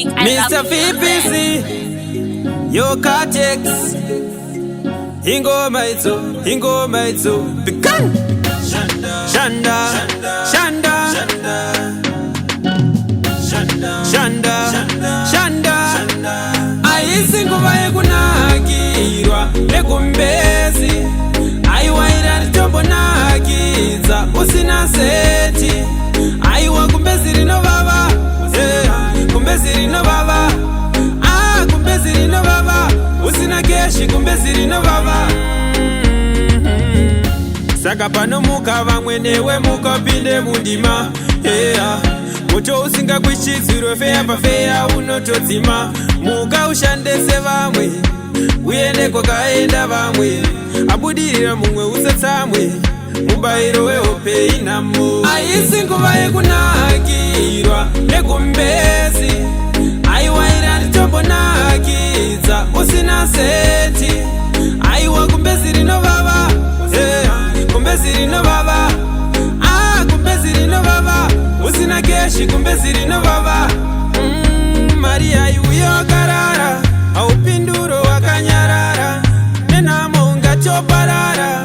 music. Mr. VPC, yo Cortex. Ingoma itso, begun. Shanda, Shanda, ayisi nguva yekunakirwa nekumbezi, aiwaira nditombo nakidza usina seti, aiwa kumbezi rinovava, kumbezi rinovava, kumbezi rinovava, usina keshi kumbezi rinovava. Saka panomuka vamwe newe mukapinde mundima, moto usingakwishidzirwe feya pafeya unotodzima. Muka ushandese vamwe uende kwakaenda vamwe, abudirira mumwe usatsamwe, mubayiro wehope inamo. Aisi nguva yekunakirwa nekumbezi, aiwaira nditombo nakidza usina seti, aiwa kumbezi rinovava, kumbezi rinovava, kumbezi rinovava, usina keshi kumbezi rinovava. Maria iuyo karara, aupinduro wakanyarara, nenamo ungachoparara,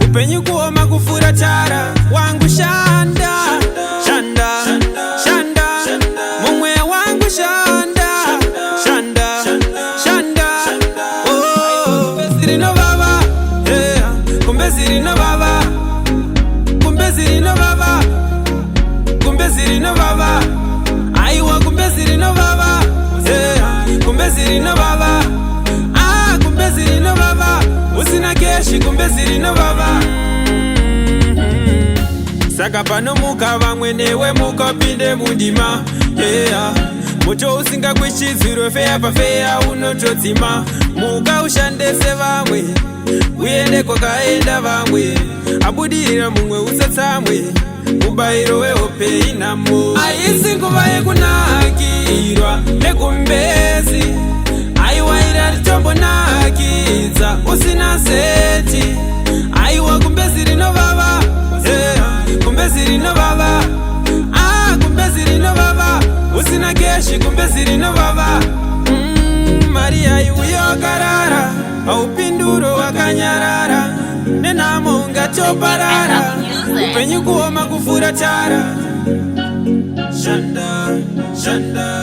upenyu kuoma kufura chara. Wangu Shanda, mumwe wangu Shanda, oh, kumbezi rinovava, kumbezi rinovava, kumbezi rinovava, kumbezi rinovava, aiwa kumbezi rinovava, kumbezi rinovava, kumbezi rinovava, usina keshi kumbezi rinovava. Saka panomuka vamwe newe mukapinde mundima, moto usingakwishidzirwe feya pafeya unotodzima. Muka ushandese vamwe uende kwakaenda vamwe, abudirira mumwe usatsamwe, mubayiro wehope inamo. Aisi nguva yekunakirwa nekumbezi, aiwaira nditombo nakidza usina seti, aiwa kumbezi rinovava, kumbezi rinovava, kumbezi rinovava, usina keshi kumbezi rinovava. Maria iuyo karara, aupinduro wakanyarara, nenamo ungachoparara, upenyu kuoma kufura chara. Shanda, Shanda.